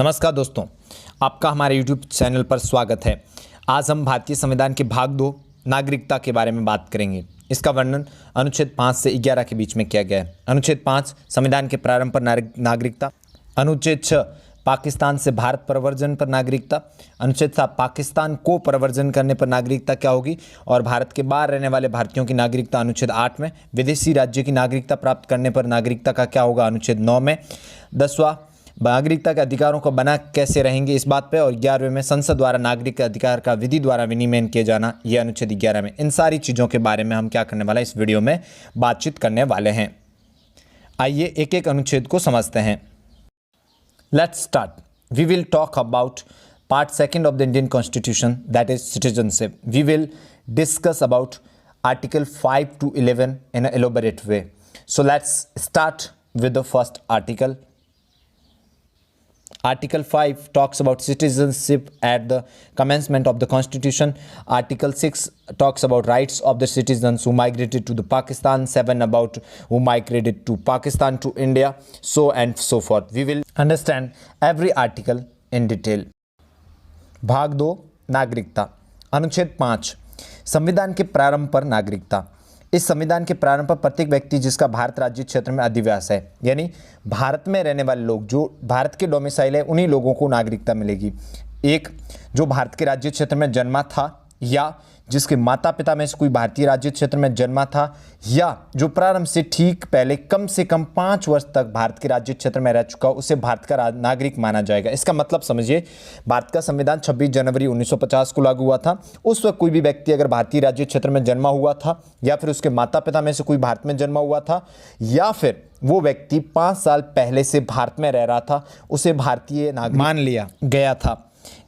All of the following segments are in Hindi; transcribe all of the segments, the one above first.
नमस्कार दोस्तों, आपका हमारे YouTube चैनल पर स्वागत है। आज हम भारतीय संविधान के भाग 2 नागरिकता के बारे में बात करेंगे। इसका वर्णन अनुच्छेद 5 से 11 के बीच में किया गया है। अनुच्छेद 5 संविधान के प्रारंभ पर नागरिकता। अनुच्छेद 6 पाकिस्तान से भारत प्रवर्जन पर नागरिकता। अनुच्छेद 7 पाकिस्तान को प्रवर्जन करने पर नागरिकता क्या होगी और भारत के बाहर रहने वाले भारतीयों की नागरिकता। अनुच्छेद 8 में विदेशी राज्य की नागरिकता प्राप्त करने पर नागरिकता का क्या होगा। अनुच्छेद 9 में 10वां नागरिकता के अधिकारों को बना कैसे रहेंगे इस बात पे, और 11वें में संसद द्वारा नागरिक के अधिकार का विधि द्वारा विनियमन किया जाना, ये अनुच्छेद 11 में। इन सारी चीज़ों के बारे में हम क्या करने वाले इस वीडियो में बातचीत करने वाले हैं। आइए एक एक अनुच्छेद को समझते हैं। Let's start. We will talk about part 2 of the Indian constitution, that is citizenship. We will discuss about article 5 to 11 in an elaborate way. So let's start with the first article. Article 5 talks about citizenship at the commencement of the Constitution. Article 6 talks about rights of the citizens who migrated to the Pakistan. 7 about who migrated to Pakistan to India, so and so forth. We will understand every article in detail. भाग 2 नागरिकता। अनुच्छेद 5 संविधान के प्रारंभ पर नागरिकता। इस संविधान के प्रारंभ पर प्रत्येक व्यक्ति जिसका भारत राज्य क्षेत्र में अधिवास है, यानी भारत में रहने वाले लोग जो भारत के डोमिसाइल है, उन्हीं लोगों को नागरिकता मिलेगी। एक, जो भारत के राज्य क्षेत्र में जन्मा था या जिसके माता पिता में से कोई भारतीय राज्य क्षेत्र में जन्मा था, या जो प्रारंभ से ठीक पहले कम से कम 5 वर्ष तक भारत के राज्य क्षेत्र में रह चुका, उसे भारत का नागरिक माना जाएगा। इसका मतलब समझिए, भारत का संविधान 26 जनवरी 1950 को लागू हुआ था। उस वक्त कोई भी व्यक्ति अगर भारतीय राज्य क्षेत्र में जन्मा हुआ था, या फिर उसके माता पिता में से कोई भारत में जन्मा हुआ था, या फिर वो व्यक्ति 5 साल पहले से भारत में रह रहा था, उसे भारतीय नागरिक मान लिया गया था।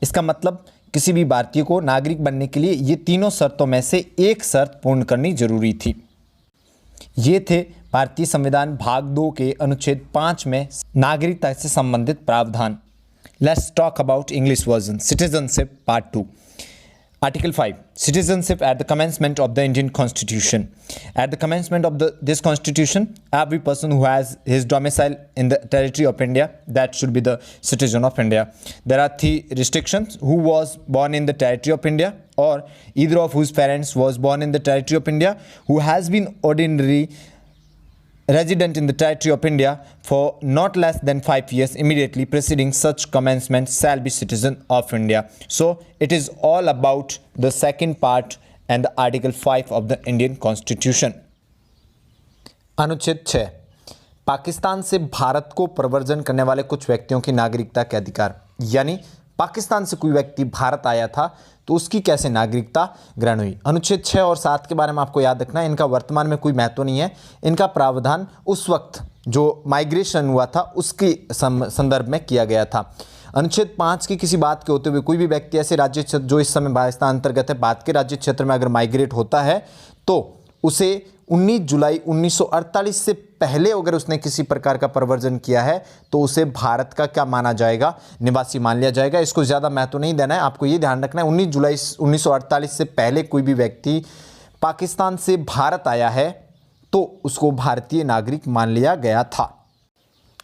इसका मतलब किसी भी भारतीय को नागरिक बनने के लिए ये तीनों शर्तों में से एक शर्त पूर्ण करनी जरूरी थी। ये थे भारतीय संविधान भाग 2 के अनुच्छेद 5 में नागरिकता से संबंधित प्रावधान। Let's talk about English version. Citizenship part 2। Article 5 Citizenship at the commencement of the Indian Constitution. At the commencement of this Constitution, every person who has his domicile in the territory of India, that should be the citizen of India. There are 3 restrictions: who was born in the territory of India, or either of whose parents was born in the territory of India, who has been ordinary resident in the territory of India for not less than 5 years immediately preceding such commencement shall be citizen of India. So it is all about the second part and the Article 5 of the Indian Constitution. अनुच्छेद 6 पाकिस्तान से भारत को प्रवर्जन करने वाले कुछ व्यक्तियों की नागरिकता के अधिकार। यानी पाकिस्तान से कोई व्यक्ति भारत आया था तो उसकी कैसे नागरिकता ग्रहण हुई। अनुच्छेद 6 और 7 के बारे में आपको याद रखना है, इनका वर्तमान में कोई महत्व नहीं है। इनका प्रावधान उस वक्त जो माइग्रेशन हुआ था उसके संदर्भ में किया गया था। अनुच्छेद 5 की किसी बात के होते हुए कोई भी व्यक्ति ऐसे राज्य क्षेत्र जो इस समय पाकिस्तान अंतर्गत है, भारत के राज्य क्षेत्र में अगर माइग्रेट होता है तो उसे 19 जुलाई 1948 से पहले अगर उसने किसी प्रकार का प्रवर्जन किया है तो उसे भारत का क्या माना जाएगा, निवासी मान लिया जाएगा। इसको ज़्यादा महत्व नहीं देना है, आपको ये ध्यान रखना है 19 जुलाई 1948 से पहले कोई भी व्यक्ति पाकिस्तान से भारत आया है तो उसको भारतीय नागरिक मान लिया गया था।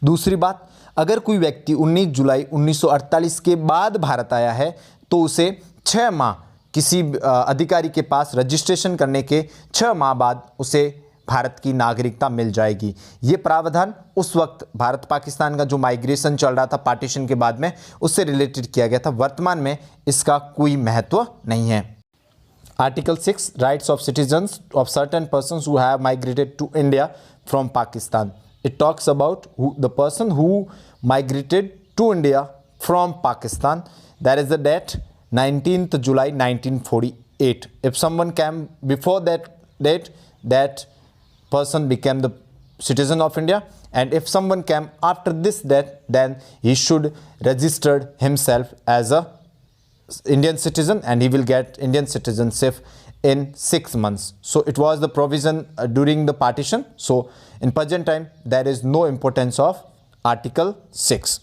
दूसरी बात, अगर कोई व्यक्ति 19 जुलाई 1948 के बाद भारत आया है तो उसे 6 माह किसी अधिकारी के पास रजिस्ट्रेशन करने के 6 माह बाद उसे भारत की नागरिकता मिल जाएगी। ये प्रावधान उस वक्त भारत पाकिस्तान का जो माइग्रेशन चल रहा था पार्टीशन के बाद में, उससे रिलेटेड किया गया था। वर्तमान में इसका कोई महत्व नहीं है। Article 6 rights of citizens of certain persons who have migrated to India from Pakistan. It talks about the person who migrated to India from Pakistan. That is the date 19th July 1948. If someone came before that date, that person became the citizen of India, and if someone came after this date, then he should register himself as a Indian citizen and he will get Indian citizenship in 6 months. So it was the provision during the partition. So in present time there is no importance of Article 6.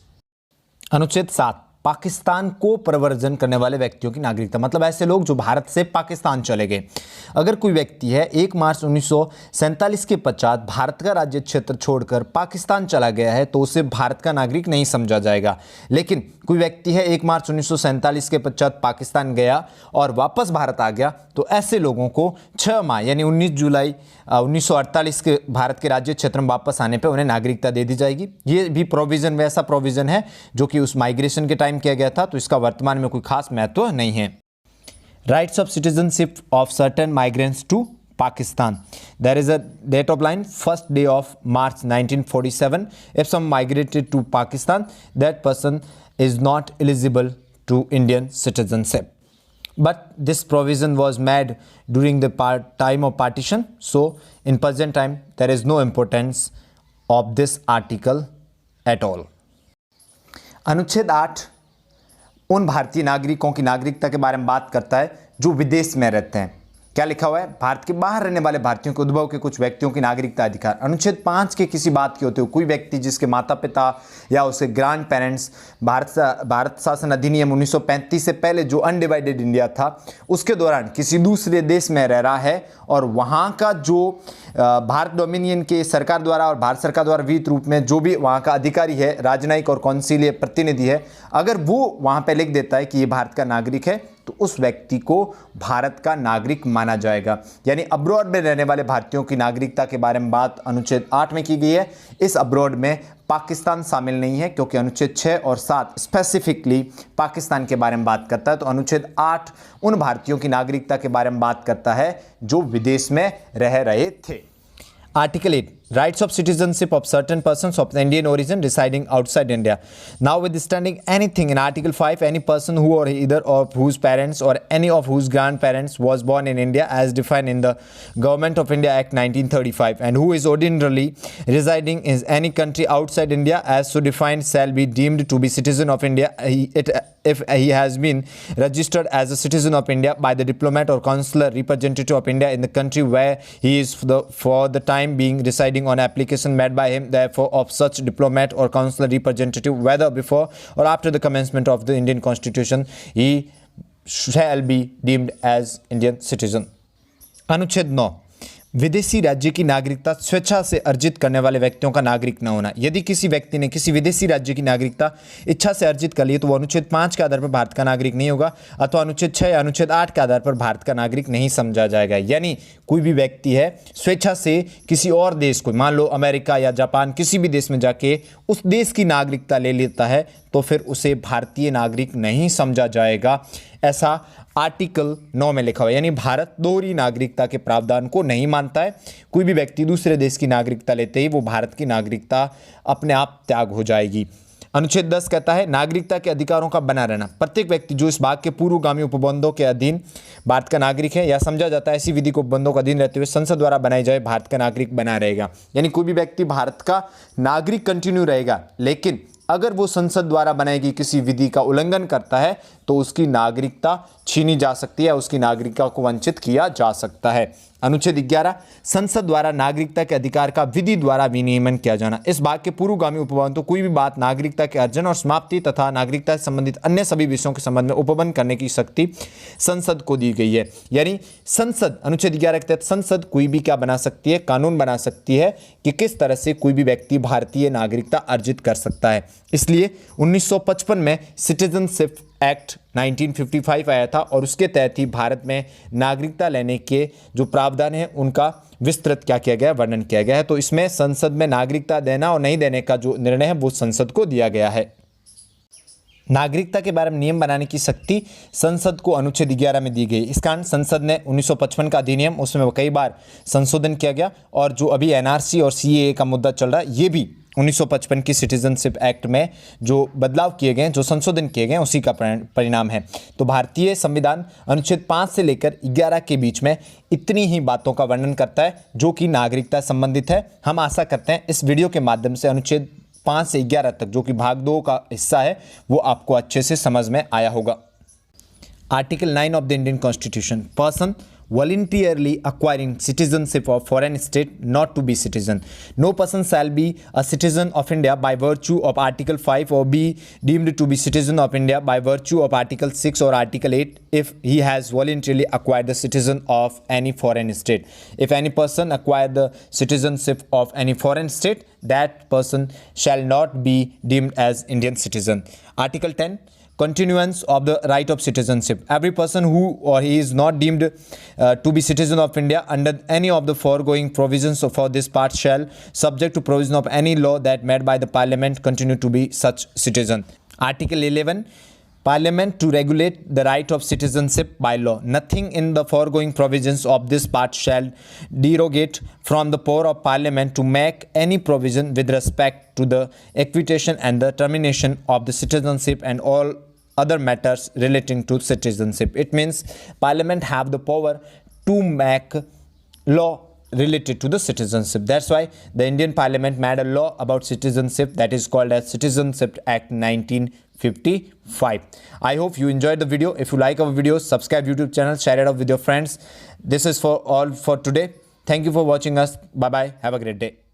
अनुच्छेद 7 पाकिस्तान को प्रव्रजन करने वाले व्यक्तियों की नागरिकता, मतलब ऐसे लोग जो भारत से पाकिस्तान चले गए। अगर कोई व्यक्ति है 1 मार्च 1947 के पश्चात भारत का राज्य क्षेत्र छोड़कर पाकिस्तान चला गया है तो उसे भारत का नागरिक नहीं समझा जाएगा। लेकिन कोई व्यक्ति है 1 मार्च 1947 के पश्चात पाकिस्तान गया और वापस भारत आ गया तो ऐसे लोगों को 6 माह यानी 19 जुलाई 1948 के भारत के राज्य क्षेत्र में वापस आने पर उन्हें नागरिकता दे दी जाएगी। ये भी प्रोविज़न वैसा प्रोविज़न है जो कि उस माइग्रेशन के टाइम किया गया था, तो इसका वर्तमान में कोई खास महत्व नहीं है। Rights of citizenship of certain migrants to Pakistan. There is a date of line 1st day of March 1947. If some migrated to Pakistan, that person is not eligible to Indian citizenship. But this provision was made during the time of partition. So in present time, there is no importance of this article at all. अनुच्छेद 8 उन भारतीय नागरिकों की नागरिकता के बारे में बात करता है जो विदेश में रहते हैं। क्या लिखा हुआ है? भारत के बाहर रहने वाले भारतीयों के उद्भव के कुछ व्यक्तियों की नागरिकता अधिकार। अनुच्छेद 5 के किसी बात के होते हुए कोई व्यक्ति जिसके माता पिता या उसके ग्रैंड पेरेंट्स भारत शासन अधिनियम 1935 से पहले जो अनडिवाइडेड इंडिया था उसके दौरान किसी दूसरे देश में रह रहा है और वहाँ का जो भारत डोमिनियन के सरकार द्वारा और भारत सरकार द्वारा विहित रूप में जो भी वहाँ का अधिकारी है, राजनयिक और कौंसिलीय प्रतिनिधि है, अगर वो वहाँ पे लिख देता है कि ये भारत का नागरिक है तो उस व्यक्ति को भारत का नागरिक माना जाएगा। यानी अब्रॉड में रहने वाले भारतीयों की नागरिकता के बारे में बात अनुच्छेद 8 में की गई है। इस अब्रॉड में पाकिस्तान शामिल नहीं है क्योंकि अनुच्छेद 6 और 7 स्पेसिफिकली पाकिस्तान के बारे में बात करता है। तो अनुच्छेद 8 उन भारतीयों की नागरिकता के बारे में बात करता है जो विदेश में रह रहे थे। Article 8 Rights of citizenship of certain persons of the Indian origin residing outside India. Notwithstanding anything in Article 5, any person who or either of whose parents or any of whose grandparents was born in India as defined in the Government of India Act 1935 and who is ordinarily residing in any country outside India as so defined shall be deemed to be citizen of India if he has been registered as a citizen of India by the diplomat or consular representative of India in the country where he is for the time being residing on application made by him therefore of such diplomat or consular representative whether before or after the commencement of the Indian Constitution he shall be deemed as Indian citizen. अनुच्छेद 9 विदेशी राज्य की नागरिकता स्वेच्छा से अर्जित करने वाले व्यक्तियों का नागरिक न होना। यदि किसी व्यक्ति ने किसी विदेशी राज्य की नागरिकता इच्छा से अर्जित कर ली तो वो अनुच्छेद 5 के आधार पर भारत का नागरिक नहीं होगा अथवा अनुच्छेद 6 या अनुच्छेद 8 के आधार पर भारत का नागरिक नहीं समझा जाएगा। यानी कोई भी व्यक्ति है स्वेच्छा से किसी और देश को, मान लो अमेरिका या जापान, किसी भी देश में जाके उस देश की नागरिकता ले लेता है तो फिर उसे भारतीय नागरिक नहीं समझा जाएगा। ऐसा आर्टिकल 9 में लिखा हुआ है। यानी भारत दोहरी नागरिकता के प्रावधान को नहीं मानता है। कोई भी व्यक्ति दूसरे देश की नागरिकता लेते ही वो भारत की नागरिकता अपने आप त्याग हो जाएगी। अनुच्छेद 10 कहता है नागरिकता के अधिकारों का बना रहना। प्रत्येक व्यक्ति जो इस भाग के पूर्वगामी उपबंधों के अधीन भारत का नागरिक है या समझा जाता है ऐसी विधि को उपबंधों के अधीन रहते हुए संसद द्वारा बनाई जाए भारत का नागरिक बना रहेगा। यानी कोई भी व्यक्ति भारत का नागरिक कंटिन्यू रहेगा, लेकिन अगर वो संसद द्वारा बनाई गई किसी विधि का उल्लंघन करता है तो उसकी नागरिकता छीनी जा सकती है, उसकी नागरिकता को वंचित किया जा सकता है। अनुच्छेद 11 संसद द्वारा नागरिकता के अधिकार का विधि द्वारा विनियमन किया जाना। इस भाग के पूर्वगामी उपबंध तो कोई भी बात नागरिकता के अर्जन और समाप्ति तथा नागरिकता से संबंधित अन्य सभी विषयों के संबंध में उपबंध करने की शक्ति संसद को दी गई है। यानी संसद अनुच्छेद 11 के तहत संसद कोई भी क्या बना सकती है, कानून बना सकती है कि किस तरह से कोई भी व्यक्ति भारतीय नागरिकता अर्जित कर सकता है। इसलिए 1955 में सिटीजनशिप एक्ट 1955 आया था और उसके तहत ही भारत में नागरिकता लेने के जो प्रावधान हैं उनका विस्तृत क्या किया गया, वर्णन किया गया है। तो इसमें संसद में नागरिकता देना और नहीं देने का जो निर्णय है वो संसद को दिया गया है। नागरिकता के बारे में नियम बनाने की शक्ति संसद को अनुच्छेद 11 में दी गई। इस कारण संसद ने 1955 का अधिनियम उसमें कई बार संशोधन किया गया और जो अभी एनआरसी और सीएए का मुद्दा चल रहा है ये भी 1955 की सिटीजनशिप एक्ट में जो बदलाव किए गए, जो संशोधन किए गए उसी का परिणाम है। तो भारतीय संविधान अनुच्छेद 5 से लेकर 11 के बीच में इतनी ही बातों का वर्णन करता है जो कि नागरिकता संबंधित है। हम आशा करते हैं इस वीडियो के माध्यम से अनुच्छेद 5 से 11 तक जो कि भाग 2 का हिस्सा है वो आपको अच्छे से समझ में आया होगा। Article 9 of the Indian constitution person voluntarily acquiring citizenship of foreign state not to be citizen. No person shall be a citizen of India by virtue of Article 5 or be deemed to be citizen of India by virtue of Article 6 or Article 8 if he has voluntarily acquired the citizen of any foreign state. If any person acquire the citizenship of any foreign state, that person shall not be deemed as Indian citizen. Article 10, continuance of the right of citizenship. Every person who or he is not deemed to be citizen of India under any of the foregoing provisions for this part shall, subject to provision of any law that made by the Parliament, continue to be such citizen. Article 11, Parliament to regulate the right of citizenship by law. Nothing in the foregoing provisions of this part shall derogate from the power of Parliament to make any provision with respect to the acquisition and the termination of the citizenship and all other matters relating to citizenship. It means Parliament have the power to make law related to the citizenship. That's why the Indian Parliament made a law about citizenship that is called as Citizenship Act 1955. I hope you enjoyed the video. If you like our videos, subscribe YouTube channel, share it out with your friends. This is for all for today. Thank you for watching us. Bye bye. Have a great day.